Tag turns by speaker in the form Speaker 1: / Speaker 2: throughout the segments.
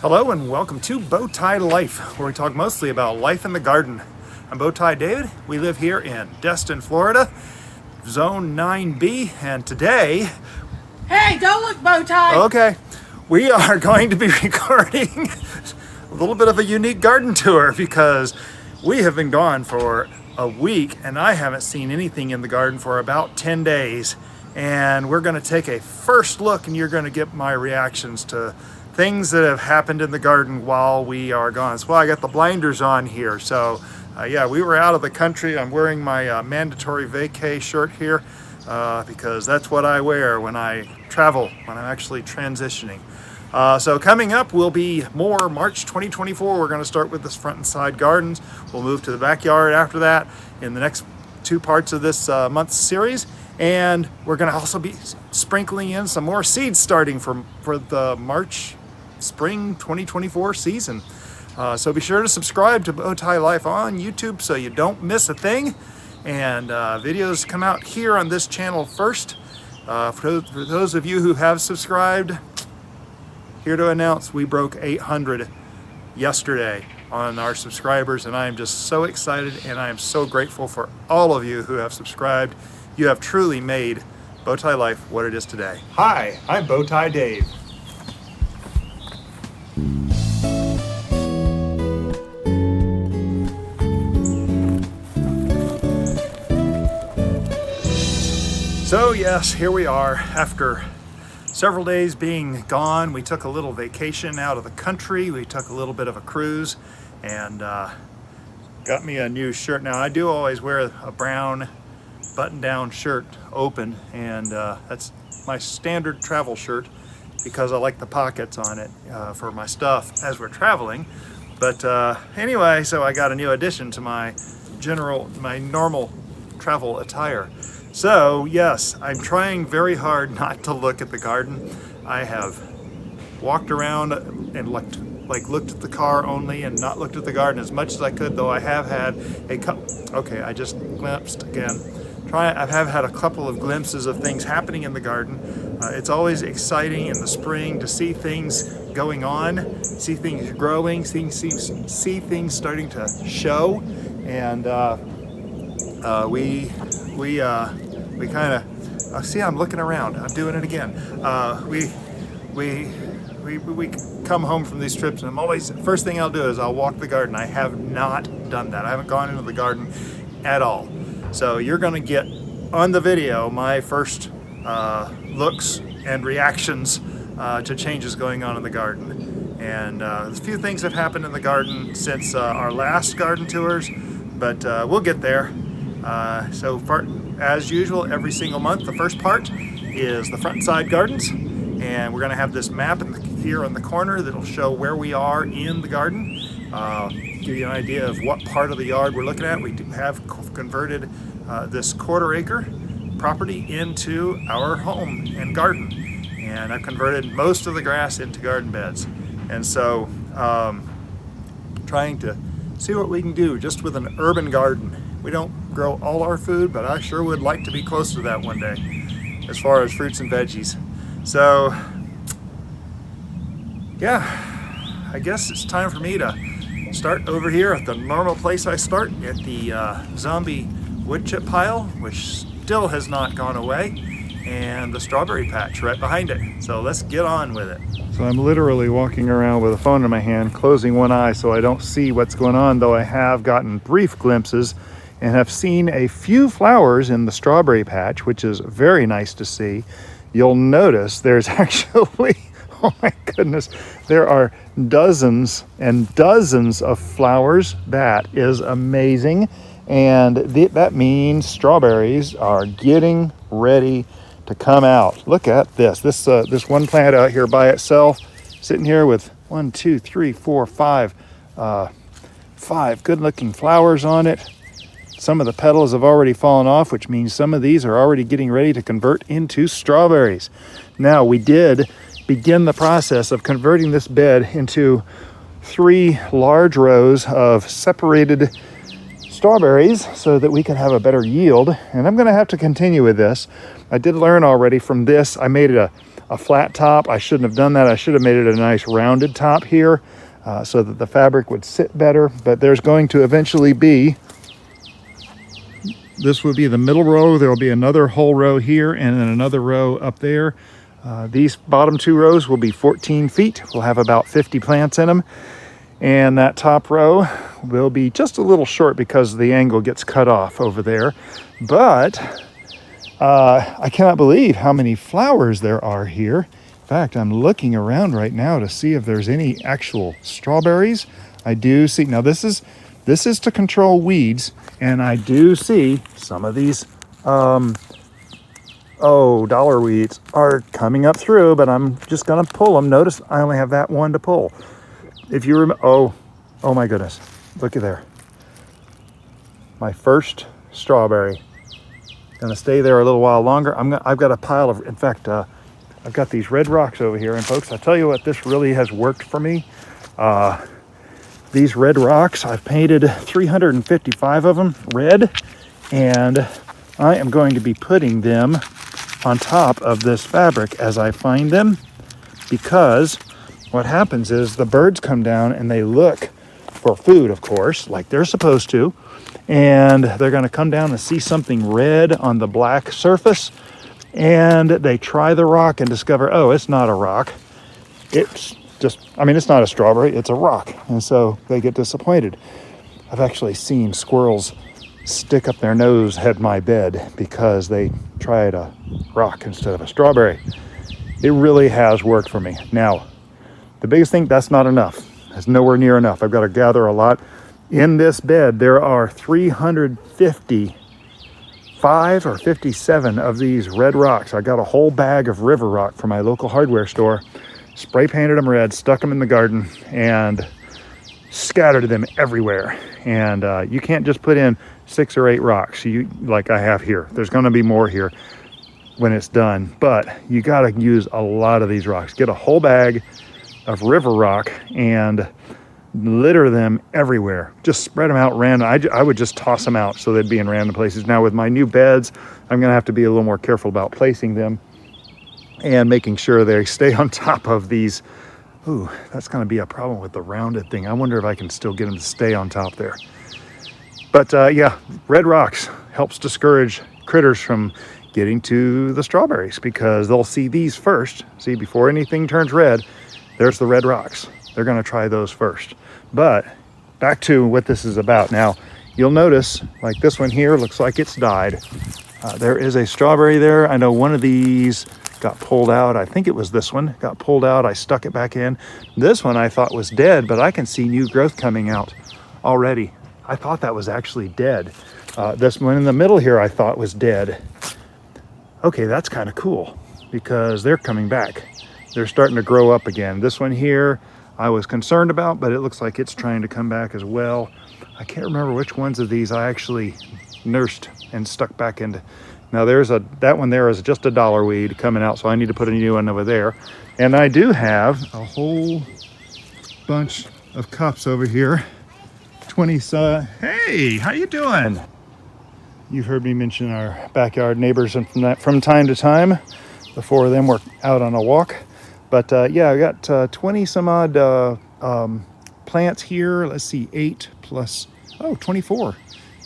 Speaker 1: Hello and welcome to Bowtie Life, where we talk mostly about life in the garden. I'm Bowtie David. We live here in Destin, Florida, Zone 9B, and today...
Speaker 2: Hey, don't look, Bowtie!
Speaker 1: Okay, we are going to be recording a little bit of a unique garden tour because we have been gone for a week and I haven't seen anything in the garden for about 10 days. And we're going to take a first look and you're going to get my reactions to things that have happened in the garden while we are gone. So I got the blinders on here. So yeah, we were out of the country. I'm wearing my mandatory vacay shirt here because that's what I wear when I travel, when I'm actually transitioning. So coming up will be more March 2024. We're going to start with this front and side gardens. We'll move to the backyard after that in the next two parts of this month's series. And we're going to also be sprinkling in some more seeds starting for the March spring 2024 season. So be sure to subscribe to Bowtie Life on YouTube so you don't miss a thing. And videos come out here on this channel first. For those of you who have subscribed, here to announce we broke 800 yesterday on our subscribers, and I am just so excited and I am so grateful for all of you who have subscribed. You have truly made Bowtie Life what it is today. Hi, I'm Bowtie Dave. So yes, here we are. After several days being gone, we took a little vacation out of the country. We took a little bit of a cruise and got me a new shirt. Now I do always wear a brown button-down shirt open, and that's my standard travel shirt because I like the pockets on it for my stuff as we're traveling. But anyway, so I got a new addition to my normal travel attire. So yes, I'm trying very hard not to look at the garden. I have walked around and looked at the car only and not looked at the garden as much as I could, though I have had a couple. Okay, I just glimpsed again. I have had a couple of glimpses of things happening in the garden. It's always exciting in the spring to see things going on, see things growing, see things starting to show, and we kind of see. I'm looking around. I'm doing it again. We come home from these trips, and I'm always, first thing I'll do is I'll walk the garden. I have not done that. I haven't gone into the garden at all. So you're going to get on the video my first looks and reactions to changes going on in the garden. And a few things have happened in the garden since our last garden tours, but we'll get there. So as usual, every single month, the first part is the front and side gardens. And we're going to have this map here in the corner that'll show where we are in the garden. Give you an idea of what part of the yard we're looking at. We have converted this quarter-acre property into our home and garden, and I've converted most of the grass into garden beds. And so trying to see what we can do just with an urban garden. We don't grow all our food, but I sure would like to be close to that one day as far as fruits and veggies. So yeah, I guess it's time for me to start over here at the normal place I start, at the zombie wood chip pile, which still has not gone away, and the strawberry patch right behind it. So let's get on with it. So I'm literally walking around with a phone in my hand, closing one eye so I don't see what's going on, though I have gotten brief glimpses and have seen a few flowers in the strawberry patch, which is very nice to see. You'll notice there's actually, oh my goodness, there are dozens and dozens of flowers. That is amazing. And that means strawberries are getting ready to come out. Look at this. This one plant out here by itself, sitting here with 1, 2, 3, 4, 5 good-looking flowers on it. Some of the petals have already fallen off, which means some of these are already getting ready to convert into strawberries. Now, we did begin the process of converting this bed into 3 large rows of separated strawberries so that we could have a better yield. And I'm going to have to continue with this. I did learn already from this. I made it a flat top. I shouldn't have done that. I should have made it a nice rounded top here so that the fabric would sit better. But there's going to eventually be, this would be the middle row. There will be another whole row here and then another row up there. These bottom 2 rows will be 14 feet. We'll have about 50 plants in them. And that top row will be just a little short because the angle gets cut off over there. But I cannot believe how many flowers there are here. In fact, I'm looking around right now to see if there's any actual strawberries. I do see, now this is to control weeds, and I do see some of these dollar weeds are coming up through, but I'm just gonna pull them. Notice I only have that one to pull. If you remember, oh my goodness, look at there. My first strawberry. Gonna stay there a little while longer. I've got a pile of, in fact, I've got these red rocks over here, and folks, I tell you what, this really has worked for me. These red rocks, I've painted 355 of them red, and I am going to be putting them on top of this fabric as I find them, because what happens is the birds come down and they look for food, of course, like they're supposed to, and they're going to come down and see something red on the black surface, and they try the rock and discover, oh, it's not a rock. It's just, I mean, it's not a strawberry, it's a rock. And so they get disappointed. I've actually seen squirrels stick up their nose at my bed because they tried a rock instead of a strawberry. It really has worked for me. Now, the biggest thing, that's not enough. That's nowhere near enough. I've got to gather a lot. In this bed, there are 355 or 57 of these red rocks. I got a whole bag of river rock from my local hardware store, spray painted them red, stuck them in the garden, and scattered them everywhere. And you can't just put in 6 or 8 rocks like I have here. There's going to be more here when it's done, but you got to use a lot of these rocks. Get a whole bag of river rock and litter them everywhere. Just spread them out random. I would just toss them out so they'd be in random places. Now with my new beds, I'm going to have to be a little more careful about placing them and making sure they stay on top of these. Ooh, that's going to be a problem with the rounded thing. I wonder if I can still get them to stay on top there. But yeah, red rocks helps discourage critters from getting to the strawberries because they'll see these first. See, before anything turns red, there's the red rocks. They're going to try those first. But back to what this is about. Now, you'll notice, like this one here, looks like it's died. There is a strawberry there. I know one of these got pulled out. I think it was this one. Got pulled out. I stuck it back in. This one I thought was dead, but I can see new growth coming out already. I thought that was actually dead. This one in the middle here I thought was dead. Okay, that's kind of cool because they're coming back. They're starting to grow up again. This one here I was concerned about, but it looks like it's trying to come back as well. I can't remember which ones of these I actually nursed and stuck back into. Now that one there is just a dollar weed coming out, so I need to put a new one over there. And I do have a whole bunch of cups over here. 20, hey, how you doing? You've heard me mention our backyard neighbors, and from time to time, the 4 of them were out on a walk. But yeah, I got 20 some odd plants here. Let's see, 8 plus, 24,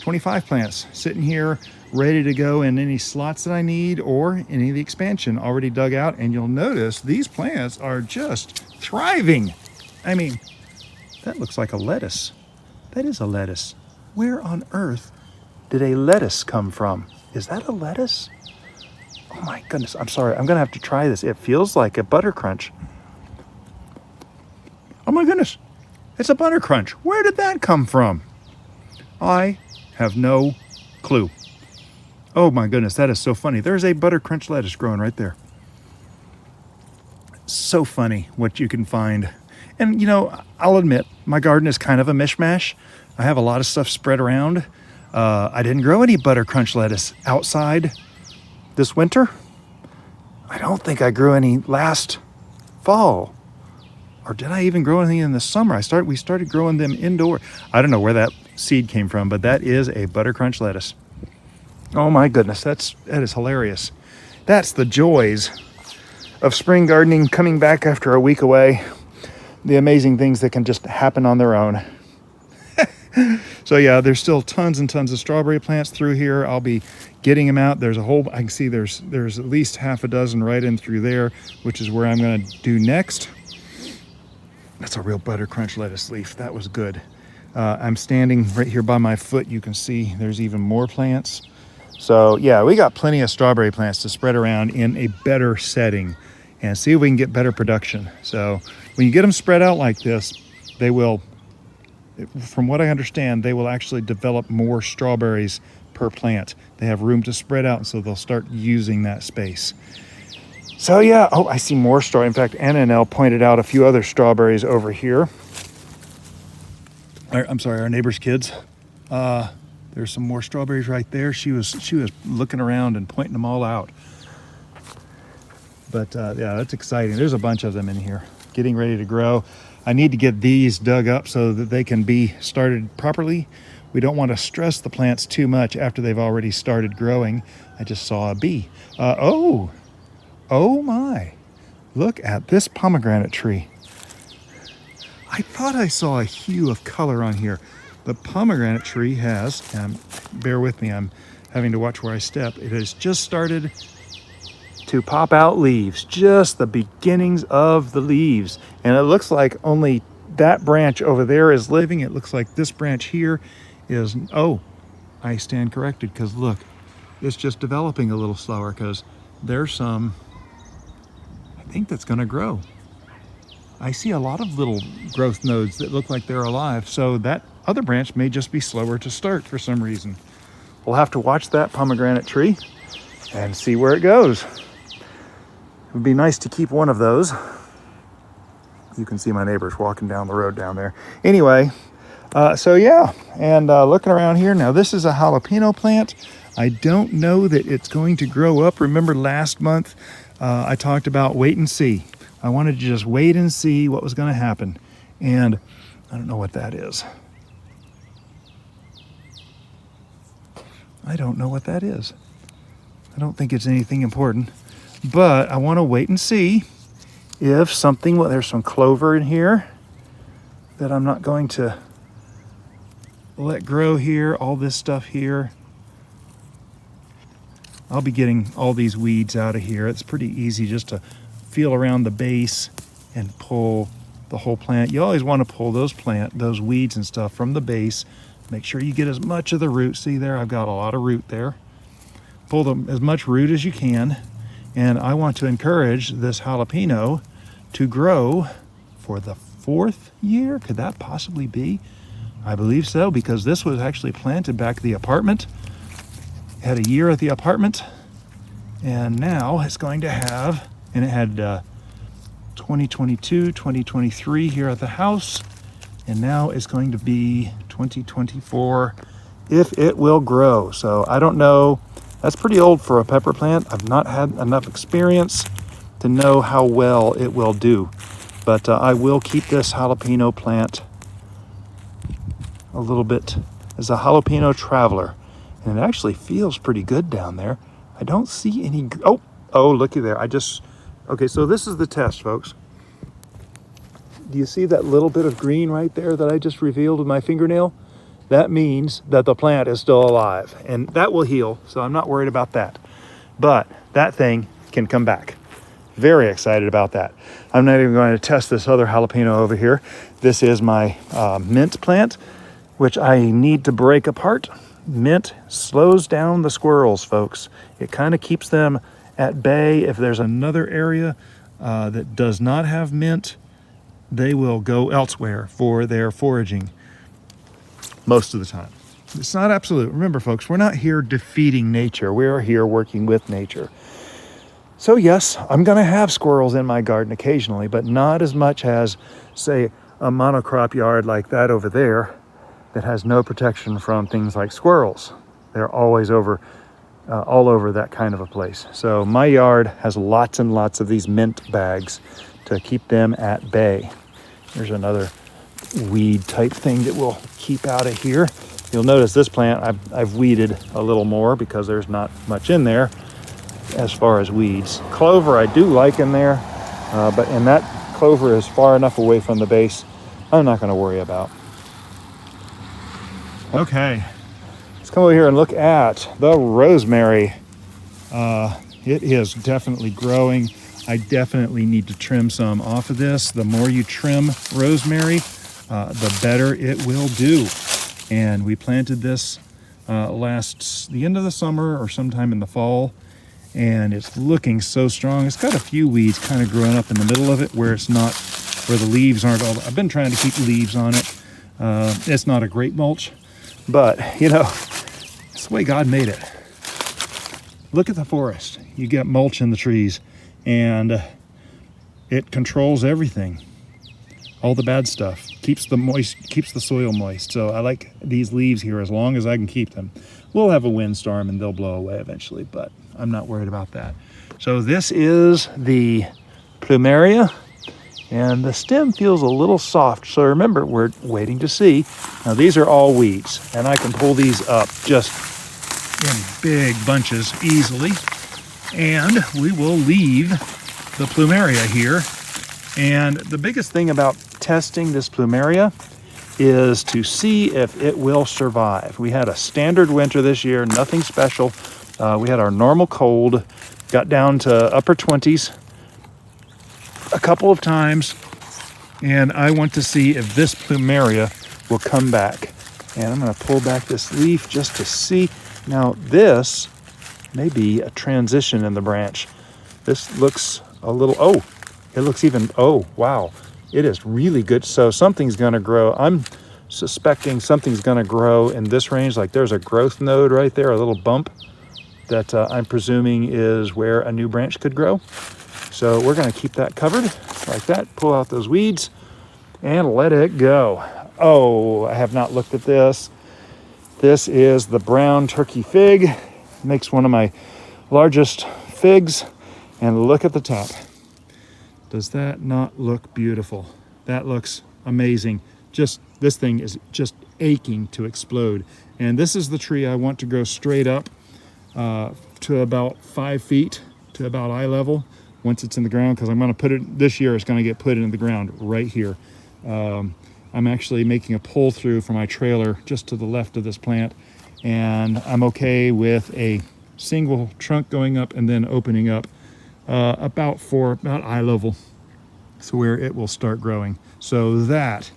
Speaker 1: 25 plants sitting here ready to go in any slots that I need or any of the expansion already dug out. And you'll notice these plants are just thriving. I mean, that looks like a lettuce. That is a lettuce. Where on earth did a lettuce come from? Is that a lettuce? Oh my goodness, I'm sorry. I'm gonna have to try this. It feels like a Buttercrunch. Oh my goodness, it's a Buttercrunch. Where did that come from? I have no clue. Oh my goodness, that is so funny. There's a Buttercrunch lettuce growing right there. So funny what you can find. And you know, I'll admit, my garden is kind of a mishmash. I have a lot of stuff spread around. I didn't grow any Buttercrunch lettuce outside this winter. I don't think I grew any last fall. Or did I even grow anything in the summer? We started growing them indoor. I don't know where that seed came from, but that is a Buttercrunch lettuce. Oh my goodness, that is hilarious. That's the joys of spring gardening coming back after a week away. The amazing things that can just happen on their own. So yeah, there's still tons and tons of strawberry plants through here. I'll be getting them out. There's a whole, I can see there's at least half a dozen right in through there, which is where I'm going to do next. That's a real Buttercrunch lettuce leaf. That was good. I'm standing right here by my foot. You can see there's even more plants. So yeah, we got plenty of strawberry plants to spread around in a better setting and see if we can get better production. So when you get them spread out like this, they will, from what I understand, they will actually develop more strawberries per plant. They have room to spread out, so they'll start using that space. So yeah, oh, I see more strawberry. In fact, Anna and Elle pointed out a few other strawberries over here. I'm sorry, our neighbor's kids. There's some more strawberries right there. She was looking around and pointing them all out. But yeah, that's exciting. There's a bunch of them in here, getting ready to grow. I need to get these dug up so that they can be started properly. We don't want to stress the plants too much after they've already started growing. I just saw a bee. Oh my, look at this pomegranate tree. I thought I saw a hue of color on here. The pomegranate tree has, and bear with me, I'm having to watch where I step. It has just started to pop out leaves, just the beginnings of the leaves. And it looks like only that branch over there is living. It looks like this branch here is, oh, I stand corrected, because look, it's just developing a little slower because there's some, I think that's gonna grow. I see a lot of little growth nodes that look like they're alive. So that other branch may just be slower to start for some reason. We'll have to watch that pomegranate tree and see where it goes. It would be nice to keep one of those. You can see my neighbors walking down the road down there. Anyway, so yeah, and looking around here. Now this is a jalapeno plant. I don't know that it's going to grow up. Remember last month I talked about wait and see. I wanted to just wait and see what was going to happen. And I don't know what that is. I don't know what that is. I don't think it's anything important. But I want to wait and see if something, well, there's some clover in here that I'm not going to let grow here. All this stuff here. I'll be getting all these weeds out of here. It's pretty easy just to feel around the base and pull the whole plant. You always want to pull those weeds and stuff from the base. Make sure you get as much of the root. See there, I've got a lot of root there. Pull them as much root as you can. And I want to encourage this jalapeno to grow for the 4th year. Could that possibly be? I believe so, because this was actually planted back at the apartment. It had a year at the apartment, and now it's going to have, and it had 2022, 2023 here at the house, and now it's going to be 2024 if it will grow. So I don't know. That's pretty old for a pepper plant. I've not had enough experience to know how well it will do. But I will keep this jalapeno plant a little bit as a jalapeno traveler. And it actually feels pretty good down there. I don't see any, oh, looky there. Okay, so this is the test, folks. Do you see that little bit of green right there that I just revealed with my fingernail? That means that the plant is still alive, and that will heal, so I'm not worried about that. But that thing can come back. Very excited about that. I'm not even going to test this other jalapeno over here. This is my mint plant, which I need to break apart. Mint slows down the squirrels, folks. It kind of keeps them at bay. If there's another area that does not have mint, they will go elsewhere for their foraging. Most of the time. It's not absolute. Remember, folks, we're not here defeating nature. We are here working with nature. So yes, I'm going to have squirrels in my garden occasionally, but not as much as, say, a monocrop yard like that over there that has no protection from things like squirrels. They're always all over that kind of a place. So my yard has lots and lots of these mint bags to keep them at bay. There's another weed type thing that we'll keep out of here. You'll notice this plant I've weeded a little more because there's not much in there. as far as weeds. Clover I do like in there, and that clover is far enough away from the base, I'm not going to worry about. Okay, let's come over here and look at the rosemary. It is definitely growing. I definitely need to trim some off of this. The more you trim rosemary, the better it will do. And we planted this the end of the summer or sometime in the fall, and it's looking so strong. It's got a few weeds kind of growing up in the middle of it where the leaves aren't all. I've been trying to keep leaves on it. It's not a great mulch, but it's the way God made it. Look at the forest. You get mulch in the trees, and it controls everything. All the bad stuff. Keeps the soil moist. So I like these leaves here as long as I can keep them. We'll have a windstorm and they'll blow away eventually, but I'm not worried about that. So this is the plumeria, and the stem feels a little soft. So remember, we're waiting to see. Now these are all weeds, and I can pull these up just in big bunches easily. And we will leave the plumeria here. And the biggest thing about testing this plumeria is to see if it will survive. We had a standard winter this year, nothing special. We had our normal cold, got down to upper 20s a couple of times, and I want to see if this plumeria will come back. And I'm going to pull back this leaf just to see. Now this may be a transition in the branch. This looks a little, it looks even, wow. It is really good. So something's going to grow. I'm suspecting something's going to grow in this range. Like there's a growth node right there, a little bump that I'm presuming is where a new branch could grow. So we're going to keep that covered like that. Pull out those weeds and let it go. Oh, I have not looked at this. This is the brown turkey fig. Makes one of my largest figs. And look at the top. Does that not look beautiful? That looks amazing. This thing is just aching to explode. And this is the tree I want to grow straight up to about 5 feet, to about eye level once it's in the ground, because I'm going to put it, this year it's going to get put in the ground right here. I'm actually making a pull through for my trailer just to the left of this plant, and I'm okay with a single trunk going up and then opening up about eye level, so where it will start growing. So that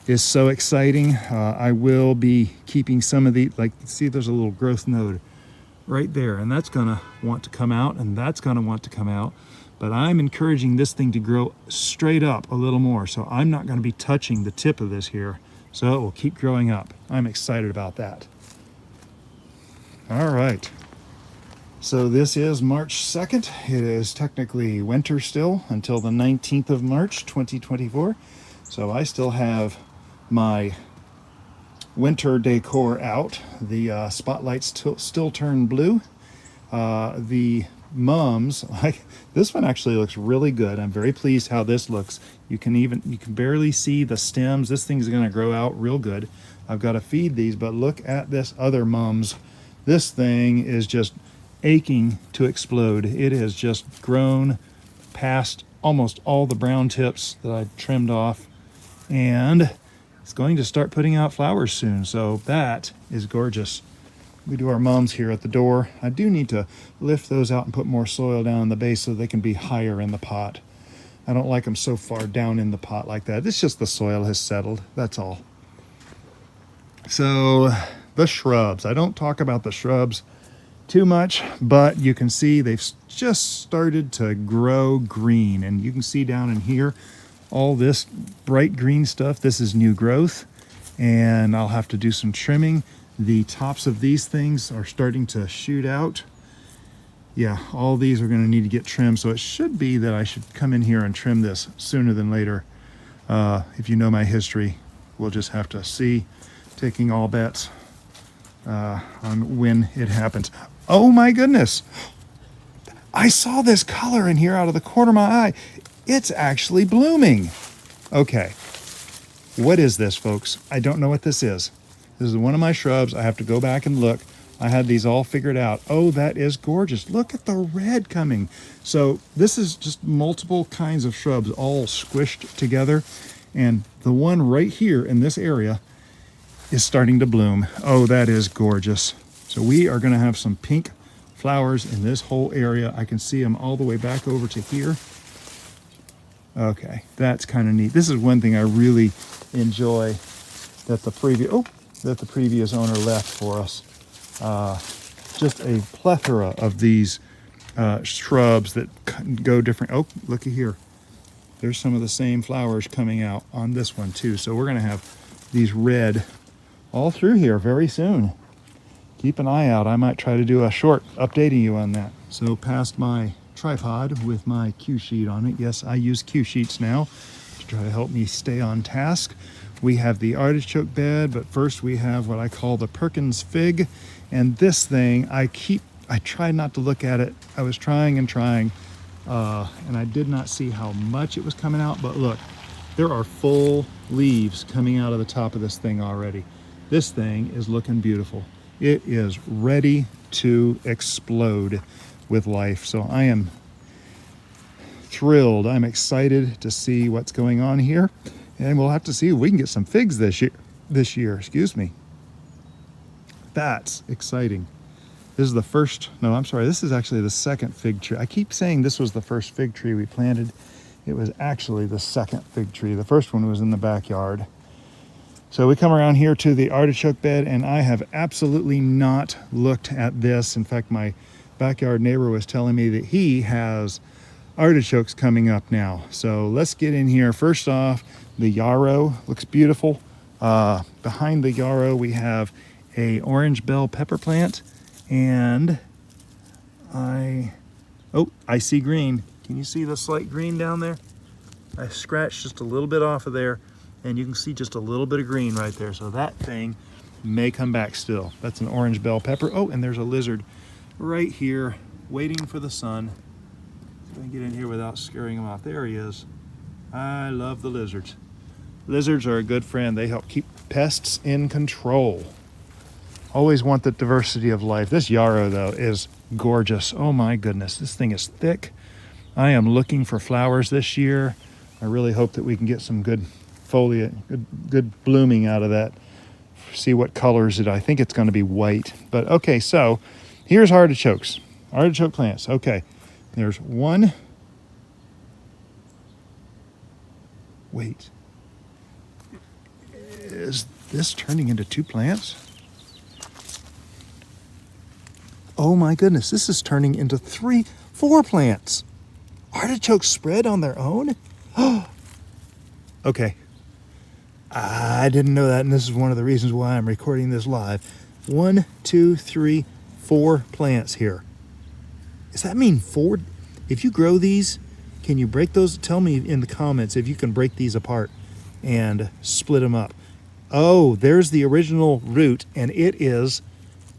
Speaker 1: is so exciting. I will be keeping some of the, see there's a little growth node right there, and that's gonna want to come out, and that's gonna want to come out, but I'm encouraging this thing to grow straight up a little more, so I'm not gonna be touching the tip of this here, so it will keep growing up. I'm excited about that. All right. So this is March 2nd. It is technically winter still until the 19th of March, 2024. So I still have my winter decor out. The spotlights still turn blue. The mums, this one actually looks really good. I'm very pleased how this looks. You can barely see the stems. This thing's gonna grow out real good. I've got to feed these, but look at this other mums. This thing is just aching to explode. It has just grown past almost all the brown tips that I trimmed off, and it's going to start putting out flowers soon. So that is gorgeous. We do our mums here at the door. I do need to lift those out and put more soil down in the base so they can be higher in the pot. I don't like them so far down in the pot like that. It's just the soil has settled, that's all. So the shrubs, I don't talk about the shrubs too much, but you can see they've just started to grow green, and you can see down in here all this bright green stuff. This is new growth, and I'll have to do some trimming. The tops of these things are starting to shoot out. Yeah, all these are going to need to get trimmed, so it should be that I should come in here and trim this sooner than later. If you know my history, we'll just have to see, taking all bets on when it happens. Oh my goodness, I saw this color in here out of the corner of my eye. It's actually blooming. Okay, what is this, folks? I don't know what this is. This is one of my shrubs. I have to go back and look. I had these all figured out. Oh, that is gorgeous. Look at the red coming. So this is just multiple kinds of shrubs all squished together. And the one right here in this area is starting to bloom. Oh, that is gorgeous. So we are going to have some pink flowers in this whole area. I can see them all the way back over to here. Okay, that's kind of neat. This is one thing I really enjoy that the previous owner left for us. Just a plethora of these shrubs that go different. Oh, looky here. There's some of the same flowers coming out on this one too. So we're going to have these red all through here very soon. Keep an eye out. I might try to do a short updating you on that. So past my tripod with my cue sheet on it. Yes, I use cue sheets now to try to help me stay on task. We have the artichoke bed, but first we have what I call the Perkins fig. And this thing, I try not to look at it. I was trying and trying, and I did not see how much it was coming out, but look, there are full leaves coming out of the top of this thing already. This thing is looking beautiful. It is ready to explode with life. So I am thrilled. I'm excited to see what's going on here. And we'll have to see if we can get some figs this year, excuse me. That's exciting. This is the first, no, I'm sorry. This is actually the second fig tree. I keep saying this was the first fig tree we planted. It was actually the second fig tree. The first one was in the backyard. So we come around here to the artichoke bed, and I have absolutely not looked at this. In fact, my backyard neighbor was telling me that he has artichokes coming up now. So let's get in here. First off, the yarrow looks beautiful. Behind the yarrow, we have a orange bell pepper plant, and I see green. Can you see the slight green down there? I scratched just a little bit off of there, and you can see just a little bit of green right there. So that thing may come back still. That's an orange bell pepper. Oh, and there's a lizard right here waiting for the sun. So I can get in here without scaring him off. There he is. I love the lizards. Lizards are a good friend. They help keep pests in control. Always want the diversity of life. This yarrow, though, is gorgeous. Oh my goodness, this thing is thick. I am looking for flowers this year. I really hope that we can get some good foliage, good blooming out of that. See what colors it. I think it's going to be white. But okay, so here's artichokes. Artichoke plants. Okay, there's one. Wait. Is this turning into two plants? Oh my goodness, this is turning into 4 plants. Artichokes spread on their own? Okay. I didn't know that, and this is one of the reasons why I'm recording this live. 1, 2, 3, 4 plants here. Does that mean 4? If you grow these, can you break those? Tell me in the comments if you can break these apart and split them up. Oh, there's the original root, and it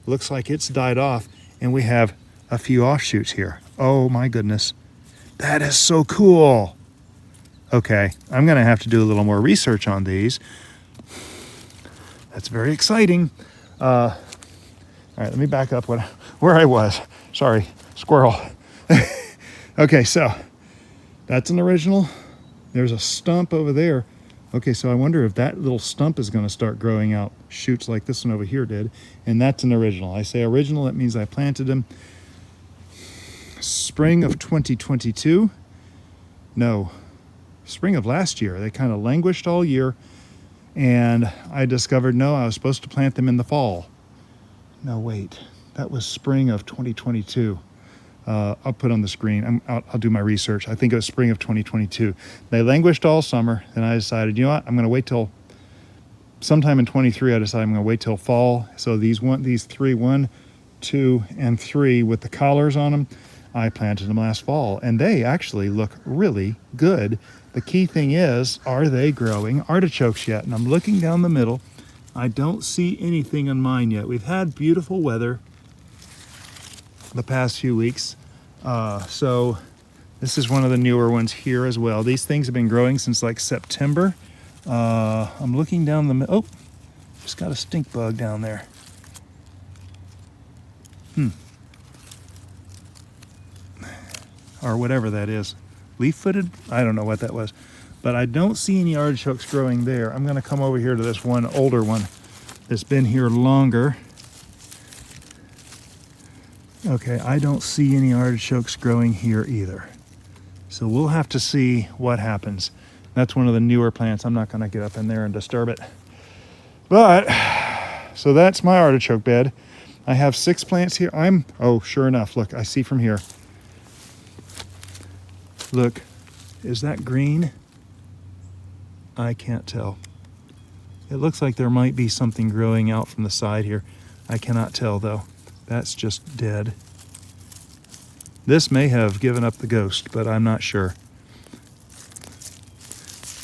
Speaker 1: looks like it's died off, and we have a few offshoots here. Oh my goodness. That is so cool. Okay, I'm going to have to do a little more research on these. That's very exciting. All right, let me back up where I was. Sorry, squirrel. Okay, so that's an original. There's a stump over there. Okay, so I wonder if that little stump is going to start growing out shoots like this one over here did. And that's an original. I say original, that means I planted them spring of 2022. No, spring of last year. They kind of languished all year. And I discovered, no, I was supposed to plant them in the fall. No, wait, that was spring of 2022. I'll put on the screen. I'll do my research. I think it was spring of 2022. They languished all summer. Then I decided, you know what? I'm going to wait till sometime in 23. I decided I'm going to wait till fall. So these 3, 1, 2, and 3 with the collars on them, I planted them last fall, and they actually look really good. The key thing is, are they growing artichokes yet? And I'm looking down the middle. I don't see anything on mine yet. We've had beautiful weather the past few weeks. So this is one of the newer ones here as well. These things have been growing since like September. I'm looking down the middle. Oh, just got a stink bug down there. Or whatever that is. Leaf-footed? I don't know what that was. But I don't see any artichokes growing there. I'm going to come over here to this one older one that's been here longer. Okay, I don't see any artichokes growing here either. So we'll have to see what happens. That's one of the newer plants. I'm not going to get up in there and disturb it. But, so that's my artichoke bed. I have 6 plants here. Oh, sure enough, look, I see from here. Look, is that green? I can't tell. It looks like there might be something growing out from the side here. I cannot tell though. That's just dead. This may have given up the ghost, but I'm not sure.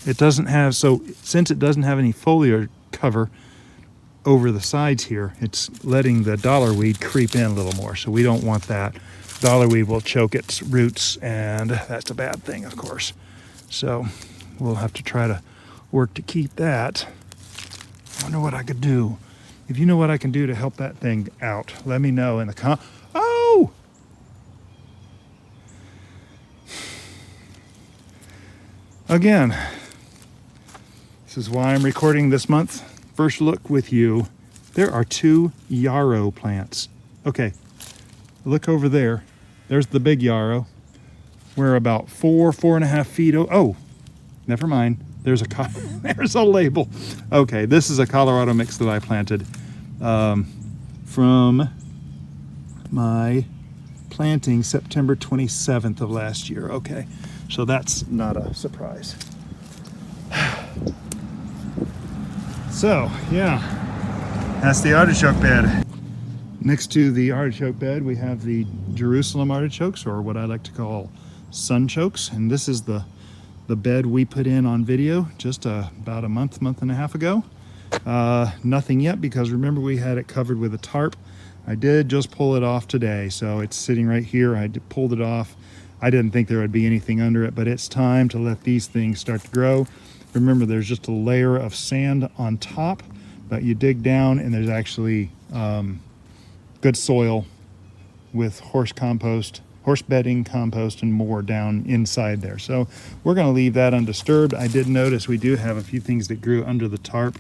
Speaker 1: It doesn't have, so since it doesn't have any foliar cover over the sides here, it's letting the dollarweed creep in a little more, so we don't want that. Dollarweed will choke its roots, and that's a bad thing, of course. So we'll have to try to work to keep that. I wonder what I could do. If you know what I can do to help that thing out, let me know in the Oh! Again, this is why I'm recording this month. First look with you. There are 2 yarrow plants. Okay, look over there. There's the big yarrow. We're about 4.5 feet. Oh, never mind. There's a label. Okay, this is a Colorado mix that I planted from my planting September 27th of last year. Okay, so that's not a surprise. So, yeah, that's the artichoke bed. Next to the artichoke bed, we have the Jerusalem artichokes, or what I like to call Sunchokes. And this is the bed we put in on video just about a month and a half ago. Nothing yet, because remember we had it covered with a tarp. I did just pull it off today, so it's sitting right here. I pulled it off. I didn't think there would be anything under it, but it's time to let these things start to grow. Remember, there's just a layer of sand on top, but you dig down and there's actually good soil with horse bedding, compost, and more down inside there. So we're going to leave that undisturbed. I did notice we do have a few things that grew under the tarp.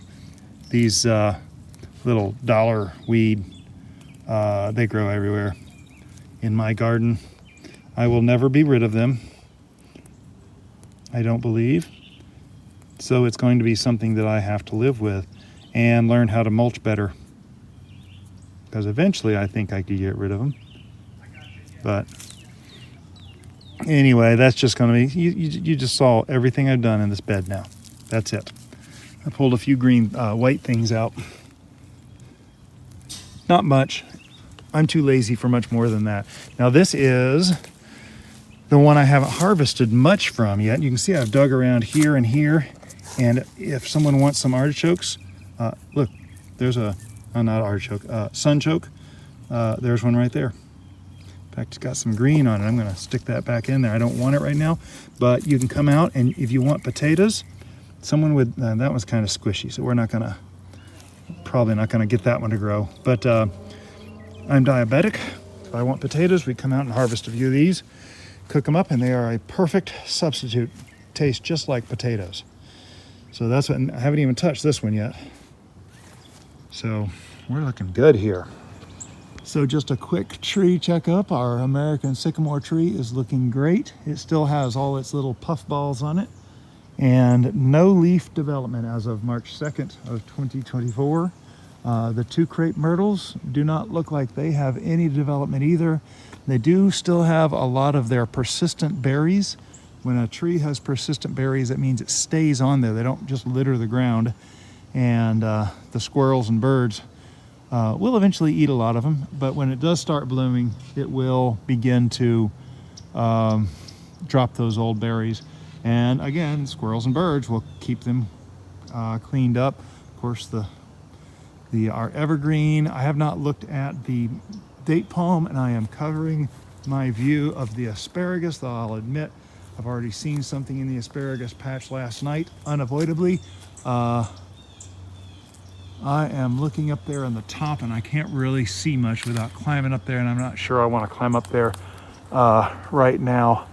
Speaker 1: These little dollar weed, they grow everywhere in my garden. I will never be rid of them, I don't believe. So it's going to be something that I have to live with and learn how to mulch better, because eventually I think I could get rid of them. But anyway, that's just going to be, you just saw everything I've done in this bed now. That's it. I pulled a few green, white things out. Not much. I'm too lazy for much more than that. Now this is the one I haven't harvested much from yet. You can see I've dug around here and here. And if someone wants some artichokes, look, there's not artichoke, sunchoke. There's one right there. In fact, it's got some green on it. I'm going to stick that back in there. I don't want it right now, but you can come out, and if you want potatoes, someone would, that one's kind of squishy, so we're probably not going to get that one to grow. But I'm diabetic. If I want potatoes, we come out and harvest a few of these, cook them up, and they are a perfect substitute. Taste just like potatoes. So that's what, I haven't even touched this one yet. So we're looking good here. So just a quick tree checkup. Our American sycamore tree is looking great. It still has all its little puff balls on it, and no leaf development as of March 2nd of 2024. The 2 Crepe Myrtles do not look like they have any development either. They do still have a lot of their persistent berries. When a tree has persistent berries, that means it stays on there. They don't just litter the ground. And the squirrels and birds will eventually eat a lot of them. But when it does start blooming, it will begin to drop those old berries. And again, squirrels and birds will keep them cleaned up. Of course, our evergreen, I have not looked at the date palm, and I am covering my view of the asparagus, though I'll admit I've already seen something in the asparagus patch last night, unavoidably. I am looking up there on the top and I can't really see much without climbing up there, and I'm not sure I want to climb up there right now.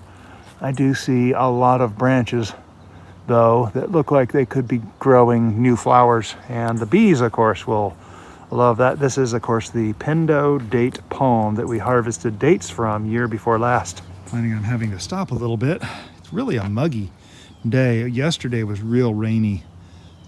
Speaker 1: I do see a lot of branches though that look like they could be growing new flowers, and the bees of course will love that. This is of course the Pindo date palm that we harvested dates from year before last. Planning on having to stop a little bit. It's really a muggy day. Yesterday was real rainy,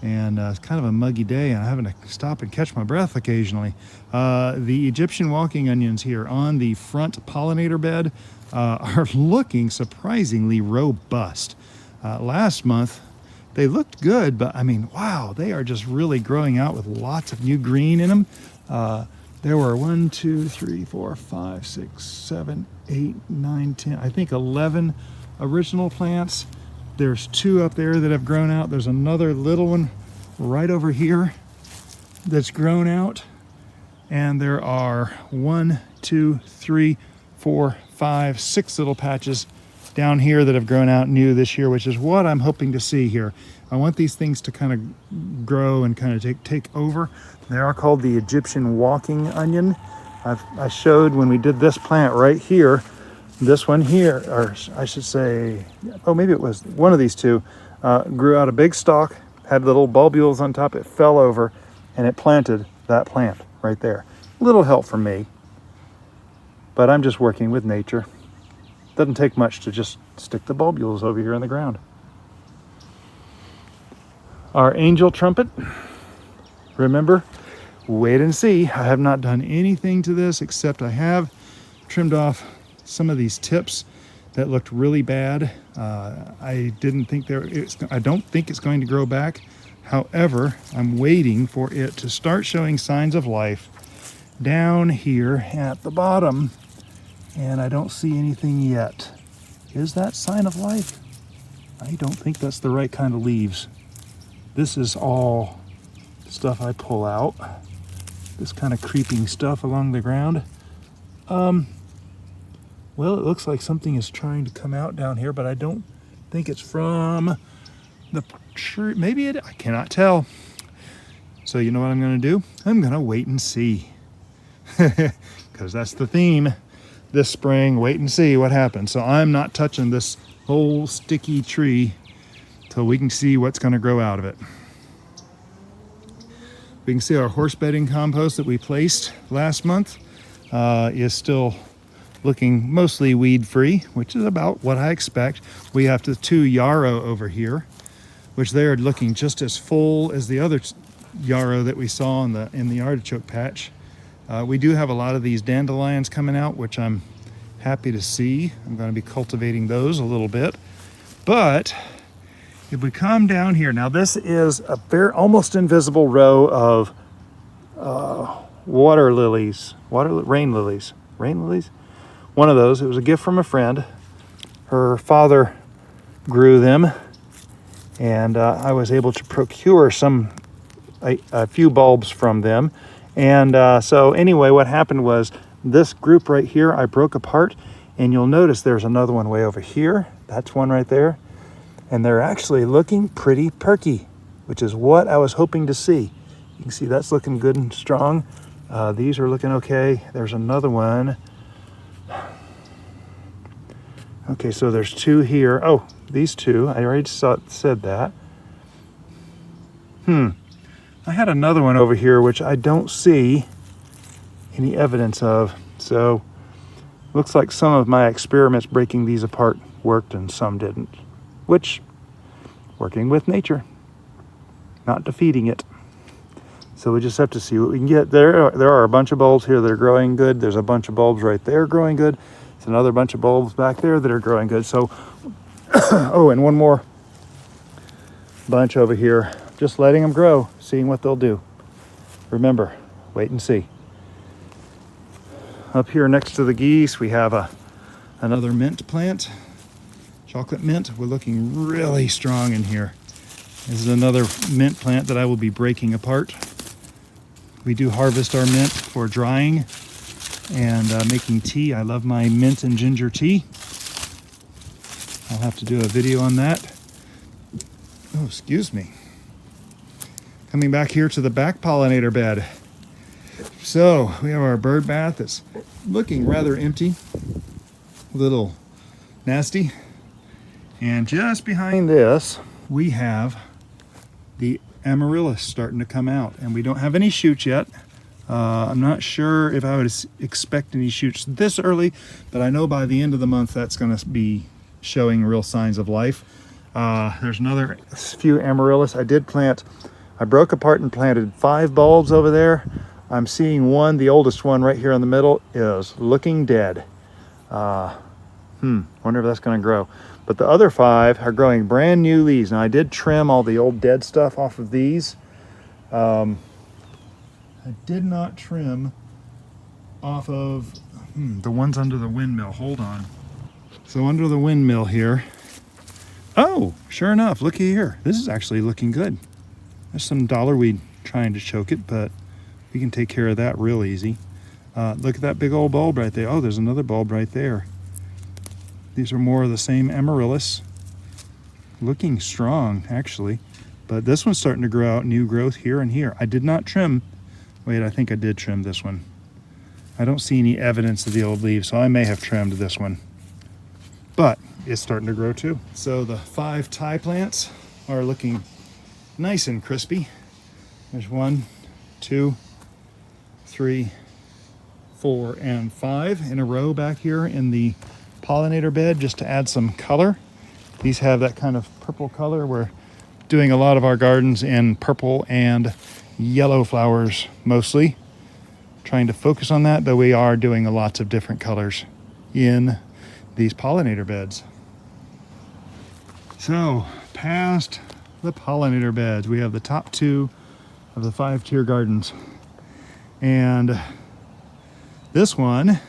Speaker 1: and it's kind of a muggy day, and I'm having to stop and catch my breath occasionally. The Egyptian walking onions here on the front pollinator bed are looking surprisingly robust. Last month they looked good, but I mean, wow, they are just really growing out with lots of new green in them. There were 1, 2, 3, 4, 5, 6, 7, 8, 9, 10, I think 11 original plants. There's 2 up there that have grown out. There's another little one right over here that's grown out. And there are 1, 2, 3, 4, 5, 6 little patches down here that have grown out new this year, which is what I'm hoping to see here. I want these things to kind of grow and kind of take over. They are called the Egyptian walking onion. I showed when we did this plant right here, this one here, or I should say, oh, maybe it was one of these 2, grew out a big stalk, had little bulbules on top. It fell over and it planted that plant right there. Little help from me, but I'm just working with nature. Doesn't take much to just stick the bulbules over here in the ground. Our angel trumpet, remember, wait and see. I have not done anything to this except I have trimmed off some of these tips that looked really bad. I don't think it's going to grow back. However, I'm waiting for it to start showing signs of life down here at the bottom, and I don't see anything yet. Is that sign of life? I don't think that's the right kind of leaves. This is all stuff I pull out. This kind of creeping stuff along the ground. Well, it looks like something is trying to come out down here, but I don't think it's from the tree. Maybe it, I cannot tell. So you know what I'm gonna do? I'm gonna wait and see. Because that's the theme this spring, wait and see what happens. So I'm not touching this whole sticky tree till we can see what's gonna grow out of it. We can see our horse bedding compost that we placed last month is still looking mostly weed free, which is about what I expect. We have the 2 yarrow over here, which they are looking just as full as the other yarrow that we saw in the artichoke patch. We do have a lot of these dandelions coming out, which I'm happy to see. I'm going to be cultivating those a little bit. But if we come down here, now this is a very almost invisible row of rain lilies. One of those. It was a gift from a friend. Her father grew them, and I was able to procure a few bulbs from them. And so anyway, what happened was this group right here I broke apart, and you'll notice there's another one way over here. That's one right there. And they're actually looking pretty perky, which is what I was hoping to see. You can see that's looking good and strong. These are looking okay. There's another one. Okay, so there's 2 here. Oh, these 2, I already said that. I had another one over here, which I don't see any evidence of. So looks like some of my experiments breaking these apart worked and some didn't. Which, working with nature, not defeating it. So we just have to see what we can get. There are a bunch of bulbs here that are growing good. There's a bunch of bulbs right there growing good. There's another bunch of bulbs back there that are growing good. So, oh, and one more bunch over here. Just letting them grow, seeing what they'll do. Remember, wait and see. Up here next to the geese, we have another mint plant. Chocolate mint. We're looking really strong in here. This is another mint plant that I will be breaking apart. We do harvest our mint for drying and making tea. I love my mint and ginger tea. I'll have to do a video on that. Oh, excuse me. Coming back here to the back pollinator bed. So we have our bird bath that's looking rather empty, a little nasty. And just behind this, we have the Amaryllis starting to come out, and we don't have any shoots yet. I'm not sure if I would expect any shoots this early, but I know by the end of the month that's going to be showing real signs of life. There's another few Amaryllis. I broke apart and planted 5 bulbs over there. I'm seeing one, the oldest one right here in the middle, is looking dead. Wonder if that's going to grow. But the other 5 are growing brand new leaves. Now I did trim all the old dead stuff off of these. I did not trim off of the ones under the windmill. Hold on. So under the windmill here. Oh, sure enough, looky here. This is actually looking good. There's some dollarweed trying to choke it, but we can take care of that real easy. Look at that big old bulb right there. Oh, there's another bulb right there. These are more of the same Amaryllis. Looking strong, actually. But this one's starting to grow out new growth here and here. I did not trim. Wait, I think I did trim this one. I don't see any evidence of the old leaves, so I may have trimmed this one. But it's starting to grow too. So the 5 Thai plants are looking nice and crispy. There's 1, 2, 3, 4, and 5 in a row back here in the pollinator bed just to add some color. These have that kind of purple color. We're doing a lot of our gardens in purple and yellow flowers mostly. Trying to focus on that, though we are doing lots of different colors in these pollinator beds. So past the pollinator beds, we have the top 2 of the 5-tier gardens. And this one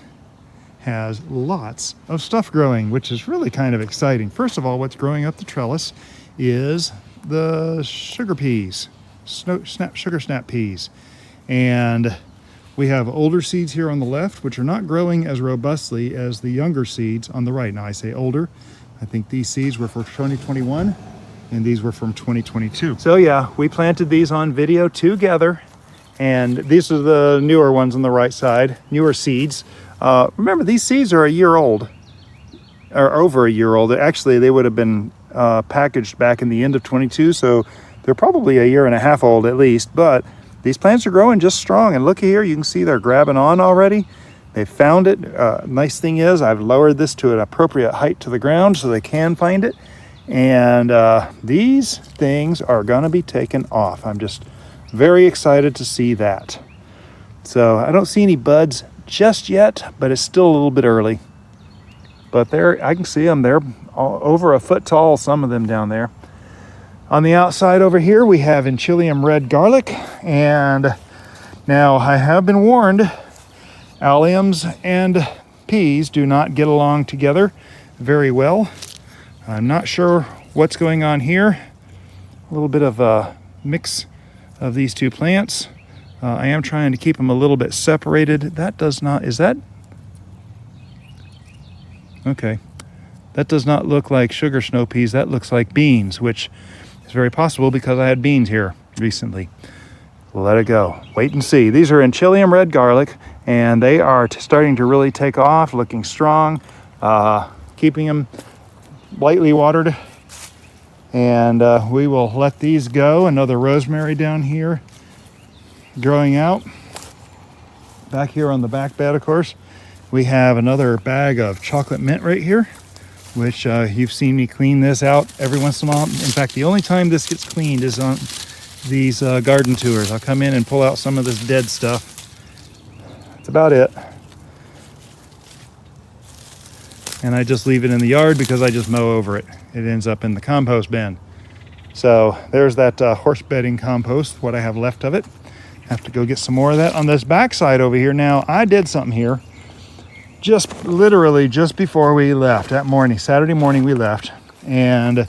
Speaker 1: has lots of stuff growing, which is really kind of exciting. First of all, what's growing up the trellis is the sugar peas, sugar snap peas. And we have older seeds here on the left, which are not growing as robustly as the younger seeds on the right. Now I say older, I think these seeds were for 2021 and these were from 2022. So yeah, we planted these on video together, and these are the newer ones on the right side, newer seeds. Remember, these seeds are a year old, or over a year old. Actually, they would have been packaged back in the end of 22, so they're probably a year and a half old at least, but these plants are growing just strong. And look here, you can see they're grabbing on already. They found it. Nice thing is I've lowered this to an appropriate height to the ground so they can find it. And these things are gonna be taken off. I'm just very excited to see that. So I don't see any buds just yet, but it's still a little bit early. But there, I can see them. They're over a foot tall, some of them down there. On the outside over here, we have Enchilium red garlic. And now I have been warned, alliums and peas do not get along together very well. I'm not sure what's going on here. A little bit of a mix of these 2 plants. I am trying to keep them a little bit separated. That does not, is that? Okay. That does not look like sugar snow peas. That looks like beans, which is very possible because I had beans here recently. Let it go. Wait and see. These are Enchilium red garlic, and they are starting to really take off, looking strong. Keeping them lightly watered. And we will let these go. Another rosemary down here growing out. Back here on the back bed, of course, we have another bag of chocolate mint right here, which you've seen me clean this out every once in a while. In fact, the only time this gets cleaned is on these garden tours. I'll come in and pull out some of this dead stuff. That's about it. And I just leave it in the yard because I just mow over it. It ends up in the compost bin. So there's that horse bedding compost, what I have left of it. Have to go get some more of that on this back side over here. Now, I did something here just literally just before we left that morning, Saturday morning we left, and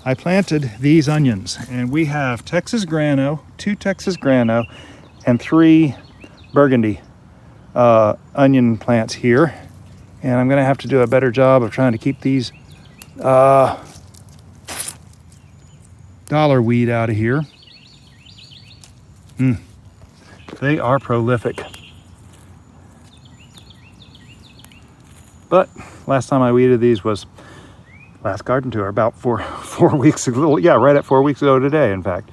Speaker 1: I planted these onions. And we have Texas grano, 2 Texas grano, and 3 burgundy onion plants here. And I'm gonna have to do a better job of trying to keep these dollar weed out of here. They are prolific. But last time I weeded these was last garden tour, about four weeks ago. Yeah, right at 4 weeks ago today, in fact.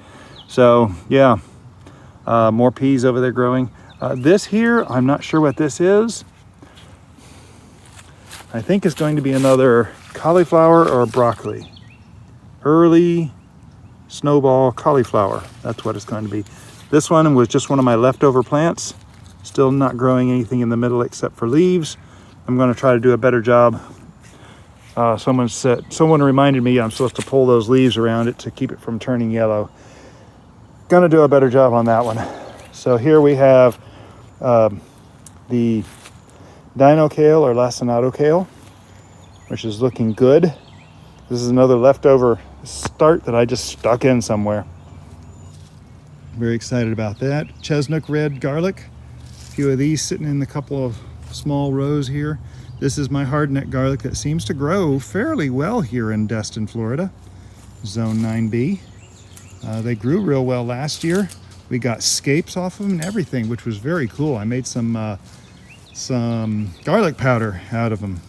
Speaker 1: So yeah, more peas over there growing. This here, I'm not sure what this is. I think it's going to be another cauliflower or broccoli. Early snowball cauliflower. That's what it's going to be. This one was just one of my leftover plants. Still not growing anything in the middle except for leaves. I'm going to try to do a better job. Someone reminded me I'm supposed to pull those leaves around it to keep it from turning yellow. Gonna do a better job on that one. So here we have the dino kale or lacinato kale, which is looking good. This is another leftover start that I just stuck in somewhere. Very excited about that. Chestnut red garlic. A few of these sitting in a couple of small rows here. This is my hardneck garlic that seems to grow fairly well here in Destin, Florida. Zone 9B. They grew real well last year. We got scapes off of them and everything, which was very cool. I made some garlic powder out of them.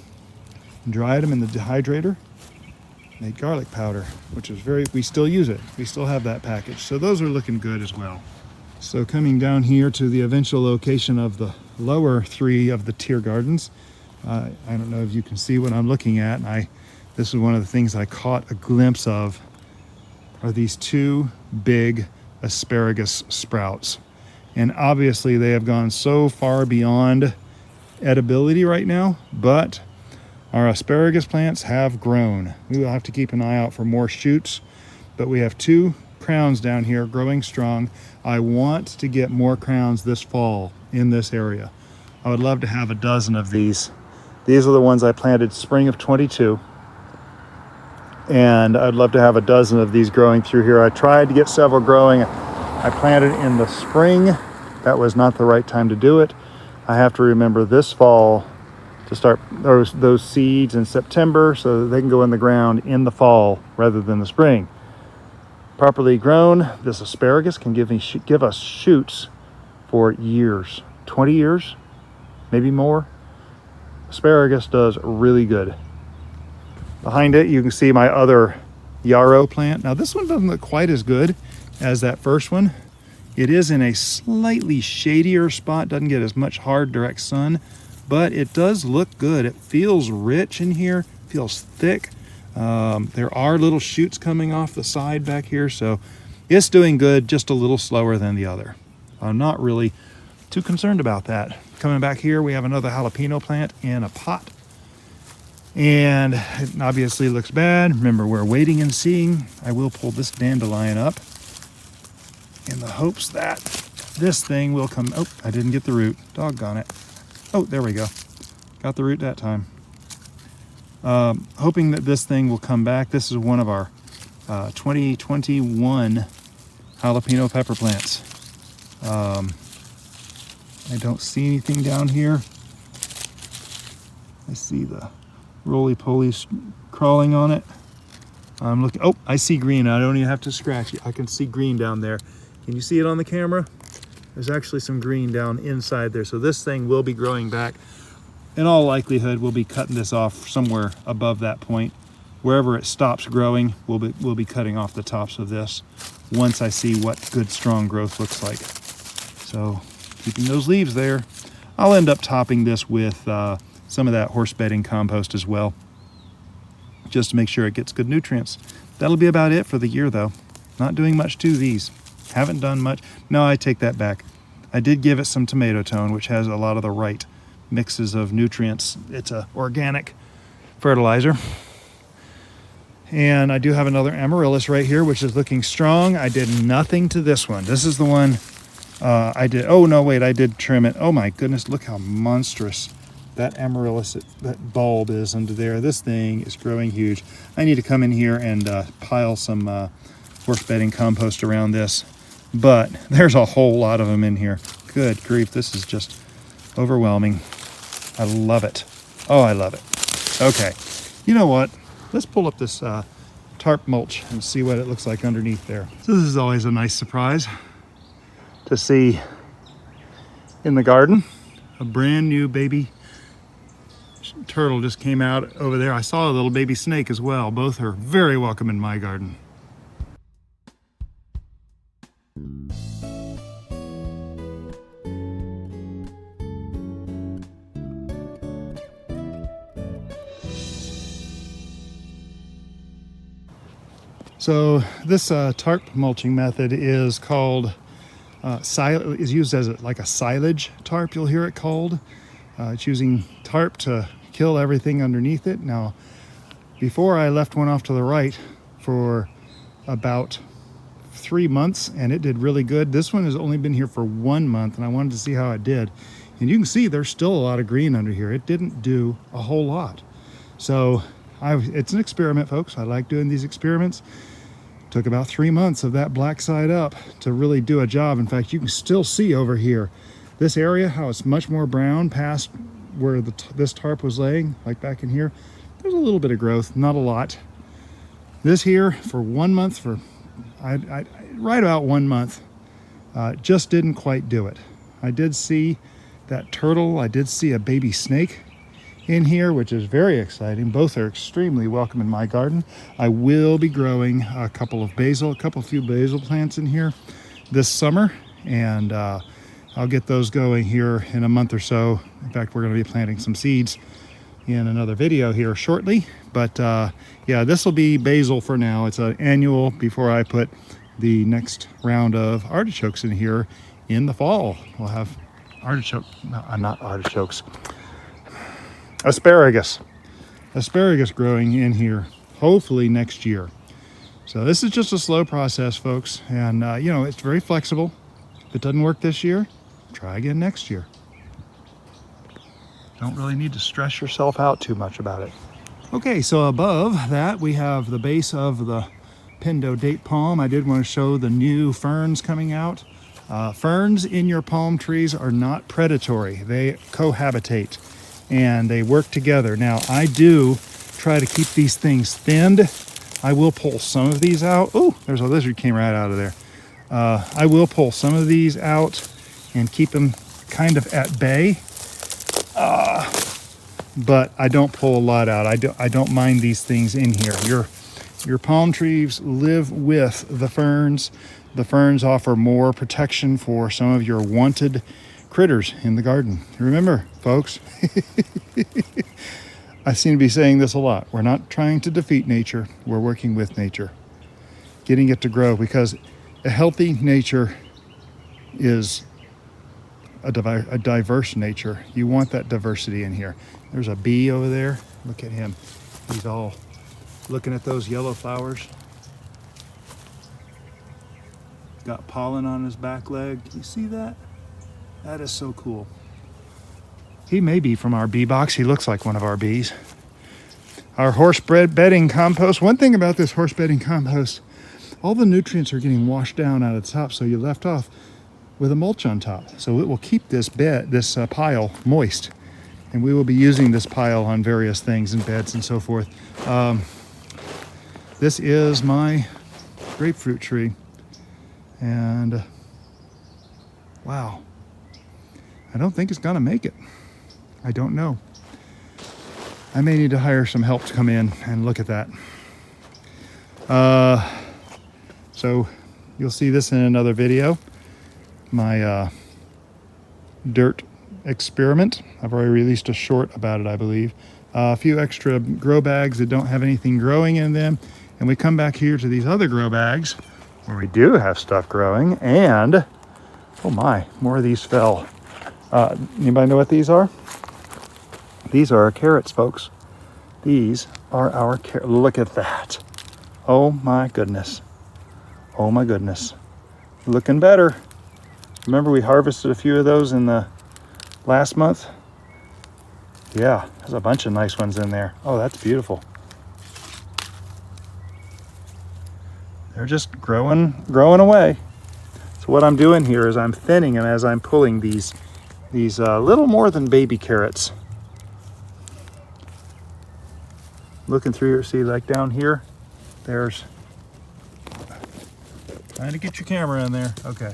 Speaker 1: Dried them in the dehydrator. Made garlic powder, which is we still use it. We still have that package. So those are looking good as well. So coming down here to the eventual location of the lower three of the tier gardens. I don't know if you can see what I'm looking at. This is one of the things I caught a glimpse of, are these two big asparagus sprouts. And obviously they have gone so far beyond edibility right now, but our asparagus plants have grown. We will have to keep an eye out for more shoots, but we have two crowns down here growing strong. I want to get more crowns this fall in this area. I would love to have a dozen of these. These are the ones I planted spring of 22. And I'd love to have a dozen of these growing through here. I tried to get several growing. I planted in the spring. That was not the right time to do it. I have to remember this fall to start those seeds in September so that they can go in the ground in the fall rather than the spring. Properly grown, this asparagus can give us shoots for years, 20 years, maybe more. Asparagus does really good. Behind it, you can see my other yarrow plant. Now this one doesn't look quite as good as that first one. It is in a slightly shadier spot, doesn't get as much hard direct sun, but it does look good. It feels rich in here, feels thick. There are little shoots coming off the side back here, so it's doing good, just a little slower than the other. I'm not really too concerned about that. Coming back here, we have another jalapeno plant in a pot. And it obviously looks bad. Remember, we're waiting and seeing. I will pull this dandelion up in the hopes that this thing will come. Oh, I didn't get the root. Doggone it. Oh, there we go. Got the root that time. Hoping that this thing will come back. This is one of our 2021 jalapeno pepper plants. I don't see anything down here. I see the roly-polies crawling on it. I'm looking. Oh, I see green. I don't even have to scratch it. I can see green down there. Can you see it on the camera? There's actually some green down inside there. So this thing will be growing back. In all likelihood, we'll be cutting this off somewhere above that point. Wherever it stops growing, we'll be cutting off the tops of this once I see what good strong growth looks like. So keeping those leaves there. I'll end up topping this with some of that horse bedding compost as well, just to make sure it gets good nutrients. That'll be about it for the year though. Not doing much to these. Haven't done much. No, I take that back. I did give it some tomato tone, which has a lot of the right mixes of nutrients. It's a organic fertilizer. And I do have another Amaryllis right here, which is looking strong. I did nothing to this one. This is the one I did trim it. Oh my goodness, look how monstrous that Amaryllis, that bulb is under there. This thing is growing huge. I need to come in here and pile some horse bedding compost around this, but there's a whole lot of them in here. Good grief, this is just overwhelming. I love it. Oh, I love it. Okay, you know what? Let's pull up this tarp mulch and see what it looks like underneath there. So this is always a nice surprise to see in the garden. A brand new baby turtle just came out over there. I saw a little baby snake as well. Both are very welcome in my garden. So this tarp mulching method is called is used as like a silage tarp, you'll hear it called. It's using tarp to kill everything underneath it. Now, before I left one off to the right for about 3 months, and it did really good. This one has only been here for 1 month, and I wanted to see how it did. And you can see there's still a lot of green under here. It didn't do a whole lot. So it's an experiment, folks. I like doing these experiments. Took about 3 months of that black side up to really do a job. In fact, you can still see over here, this area, how it's much more brown past where this tarp was laying, like back in here. There's a little bit of growth, not a lot. This here, for 1 month, right about 1 month, just didn't quite do it. I did see that turtle. I did see a baby snake in here, which is very exciting. Both are extremely welcome in my garden. I will be growing a few basil plants in here this summer, and I'll get those going here in a month or so. In fact, we're going to be planting some seeds in another video here shortly. But yeah, this will be basil for now. It's an annual before I put the next round of artichokes in here in the fall. We'll have asparagus growing in here hopefully next year. So this is just a slow process, folks, and you know, it's very flexible. If it doesn't work this year, try again next year. Don't really need to stress yourself out too much about it. Okay, so above that we have the base of the Pindo date palm. I did want to show the new ferns coming out. Ferns in your palm trees are not predatory. They cohabitate and they work together. Now, I do try to keep these things thinned. I will pull some of these out. Oh, there's a lizard came right out of there. I will pull some of these out and keep them kind of at bay. But I don't pull a lot out. I don't mind these things in here. Your palm trees live with the ferns. The ferns offer more protection for some of your wanted critters in the garden. Remember, folks, I seem to be saying this a lot. We're not trying to defeat nature. We're working with nature, getting it to grow, because a healthy nature is a diverse nature. You want that diversity in here. There's a bee over there. Look at him. He's all looking at those yellow flowers. Got pollen on his back leg. Do you see that? That is so cool. He may be from our bee box. He looks like one of our bees. Our horse bedding compost. One thing about this horse bedding compost, all the nutrients are getting washed down out of the top, so you left off with a mulch on top. So it will keep this pile moist. And we will be using this pile on various things and beds and so forth. This is my grapefruit tree. And wow, I don't think it's gonna make it. I don't know. I may need to hire some help to come in and look at that. So you'll see this in another video. My dirt experiment. I've already released a short about it, I believe. A few extra grow bags that don't have anything growing in them. And we come back here to these other grow bags where we do have stuff growing, and oh my, more of these fell. Anybody know what these are? These are our carrots, folks. These are our carrots. Look at that. Oh my goodness. Oh my goodness. Looking better. Remember we harvested a few of those in the last month? Yeah, there's a bunch of nice ones in there. Oh, that's beautiful. They're just growing away. So what I'm doing here is I'm thinning them as I'm pulling these little more than baby carrots. Looking through here, see, like down here, there's, trying to get your camera in there. Okay.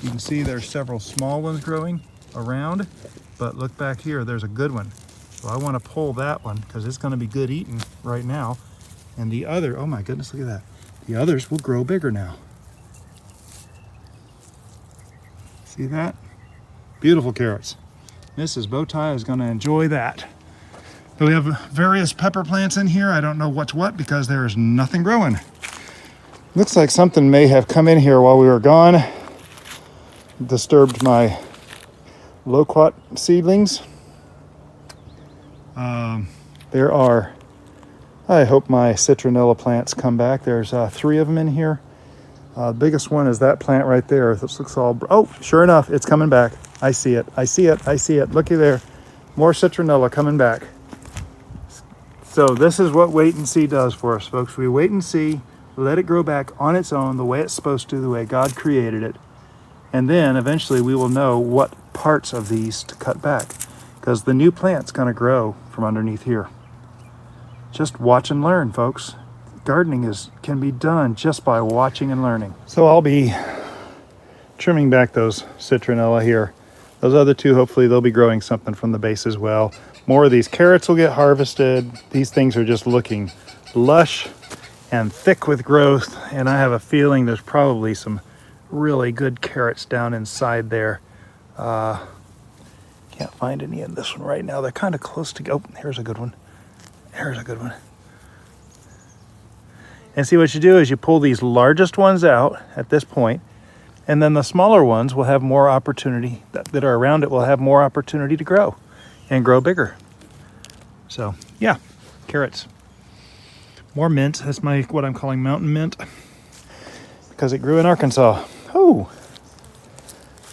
Speaker 1: You can see there's several small ones growing around, but look back here, there's a good one. So I want to pull that one because it's going to be good eating right now. And the other, oh my goodness, look at that. The others will grow bigger now. See that? Beautiful carrots. Mrs. Bowtie is going to enjoy that. But we have various pepper plants in here. I don't know what's what because there is nothing growing. Looks like something may have come in here while we were gone. Disturbed my loquat seedlings. There are, I hope my citronella plants come back. There's 3 of them in here. The biggest one is that plant right there. This looks all, oh, sure enough, it's coming back. I see it, I see it, I see it. Looky there, more citronella coming back. So this is what wait and see does for us, folks. We wait and see, let it grow back on its own, the way it's supposed to, the way God created it. And then eventually we will know what parts of these to cut back, because the new plant's gonna grow from underneath here. Just watch and learn, folks. Gardening can be done just by watching and learning. So I'll be trimming back those citronella here. Those other 2, hopefully they'll be growing something from the base as well. More of these carrots will get harvested. These things are just looking lush and thick with growth. And I have a feeling there's probably some really good carrots down inside there. Can't find any in this one right now. They're kind of close to go. Oh, here's a good one. There's a good one. And see, what you do is you pull these largest ones out at this point, and then the smaller ones will have more opportunity, that are around it will have more opportunity to grow and grow bigger. So yeah, carrots. More mint. That's what I'm calling mountain mint, because it grew in Arkansas. Oh,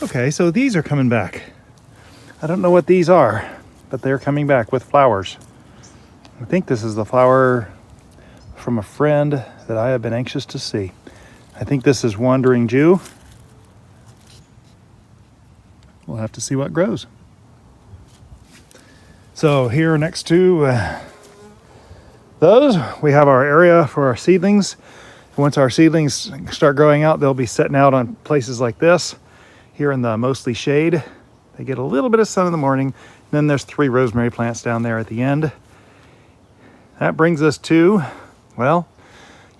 Speaker 1: okay, so these are coming back. I don't know what these are, but they're coming back with flowers. I think this is the flower from a friend that I have been anxious to see. I think this is Wandering Jew. We'll have to see what grows. So here next to those, we have our area for our seedlings. Once our seedlings start growing out, they'll be setting out on places like this, here in the mostly shade. They get a little bit of sun in the morning. Then there's 3 rosemary plants down there at the end. That brings us to, well,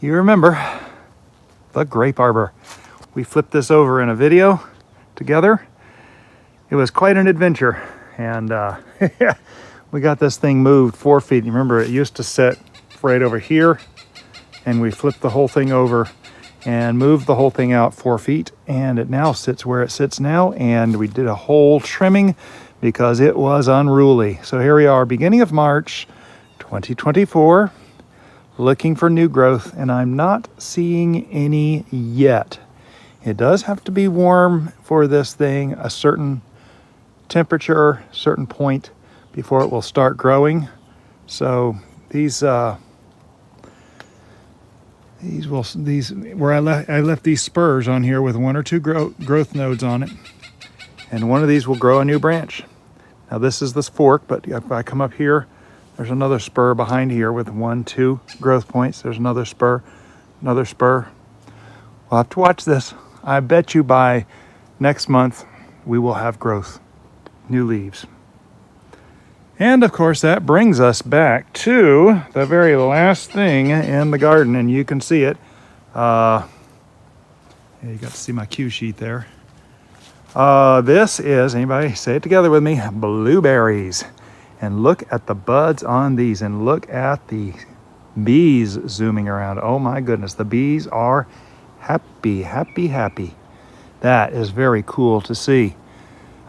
Speaker 1: you remember, the grape arbor. We flipped this over in a video together. It was quite an adventure, and we got this thing moved 4 feet. You remember, it used to sit right over here, and we flipped the whole thing over and moved the whole thing out 4 feet, and it now sits where it sits now, and we did a whole trimming because it was unruly. So here we are, beginning of March 2024, looking for new growth, and I'm not seeing any yet. It does have to be warm for this thing, a certain temperature, certain point before it will start growing. So these where I left these spurs on here with 1 or 2 growth nodes on it, and one of these will grow a new branch. Now this is this fork, but if I come up here, there's another spur behind here with 1, 2 growth points. There's another spur, another spur. We'll have to watch this. I bet you by next month we will have growth, new leaves. And of course that brings us back to the very last thing in the garden, and you can see it. Yeah, you got to see my cue sheet there. This is, anybody say it together with me, blueberries. And look at the buds on these, and look at the bees zooming around. Oh my goodness, the bees are happy, happy, happy. That is very cool to see.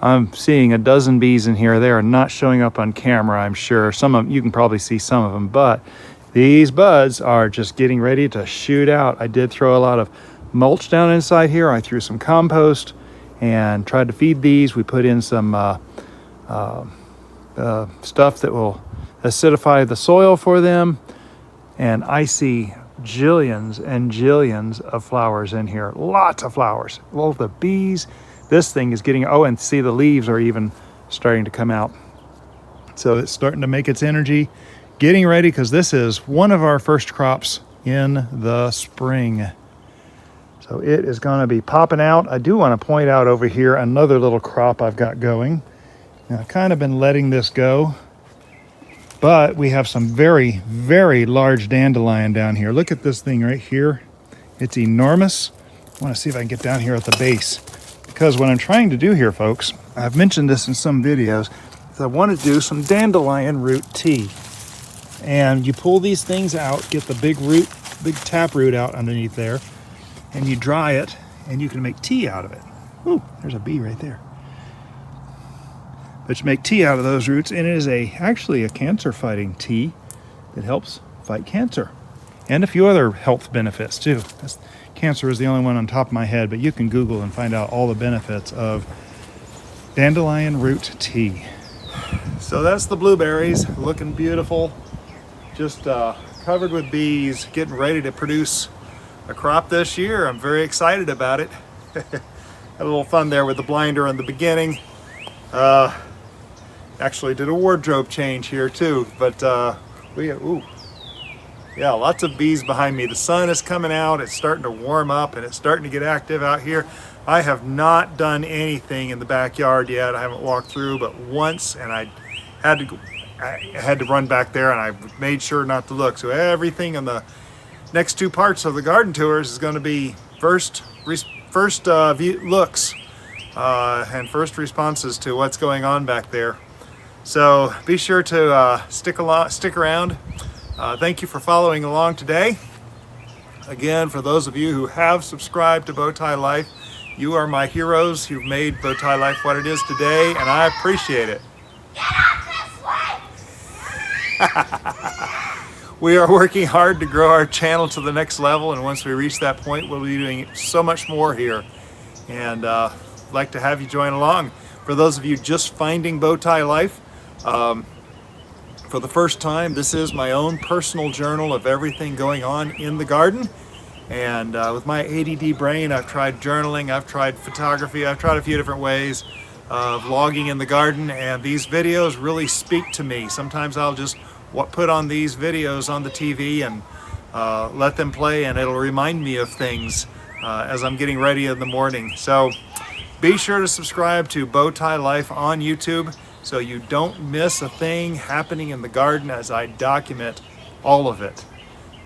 Speaker 1: I'm seeing a dozen bees in here. They are not showing up on camera, I'm sure. Some of them, you can probably see some of them, but these buds are just getting ready to shoot out. I did throw a lot of mulch down inside here. I threw some compost and tried to feed these. We put in some stuff that will acidify the soil for them, and I see jillions and jillions of flowers in here. Lots of flowers. Well, the bees, this thing is getting, oh, and see the leaves are even starting to come out. So it's starting to make its energy, getting ready, because this is one of our first crops in the spring. So So it is going to be popping out. I do want to point out over here another little crop I've got going. Now, I've kind of been letting this go, but we have some very, very large dandelion down here. Look at this thing right here. It's enormous. I want to see if I can get down here at the base, because what I'm trying to do here, folks, I've mentioned this in some videos, is I want to do some dandelion root tea. And you pull these things out, get the big tap root out underneath there, and you dry it, and you can make tea out of it. Ooh, there's a bee right there. But you make tea out of those roots, and it is actually a cancer-fighting tea that helps fight cancer. And a few other health benefits, too. Cancer is the only one on top of my head, but you can Google and find out all the benefits of dandelion root tea. So that's the blueberries, looking beautiful. Just covered with bees, getting ready to produce a crop this year. I'm very excited about it. Had a little fun there with the blinder in the beginning. Actually did a wardrobe change here too, but yeah, lots of bees behind me. The sun is coming out, it's starting to warm up, and it's starting to get active out here. I have not done anything in the backyard yet. I haven't walked through but once, and I had to run back there, and I made sure not to look. So everything in the next two parts of the garden tours is going to be first looks and first responses to what's going on back there. So be sure to stick around. Thank you for following along today. Again, for those of you who have subscribed to Bowtie Life, you are my heroes. You've made Bowtie Life what it is today, and I appreciate it. We are working hard to grow our channel to the next level, and once we reach that point, we'll be doing so much more here. And I'd like to have you join along. For those of you just finding Bowtie Life, for the first time, this is my own personal journal of everything going on in the garden. And with my ADD brain, I've tried journaling, I've tried photography, I've tried a few different ways of vlogging in the garden, and these videos really speak to me. Sometimes I'll just put on these videos on the TV and let them play, and it'll remind me of things as I'm getting ready in the morning. So be sure to subscribe to Bowtie Life on YouTube so you don't miss a thing happening in the garden as I document all of it.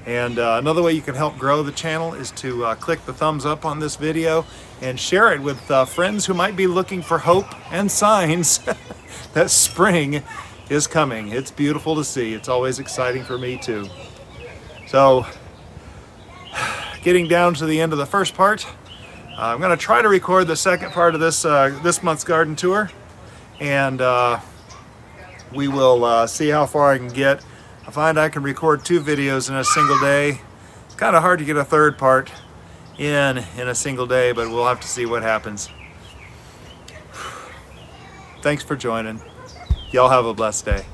Speaker 1: And another way you can help grow the channel is to click the thumbs up on this video and share it with friends who might be looking for hope and signs that spring is coming. It's beautiful to see. It's always exciting for me too. So, getting down to the end of the first part, I'm going to try to record the second part of this month's garden tour, and we will see how far I can get. I find I can record 2 videos in a single day. It's kind of hard to get a third part in a single day, but we'll have to see what happens. Thanks for joining. Y'all have a blessed day.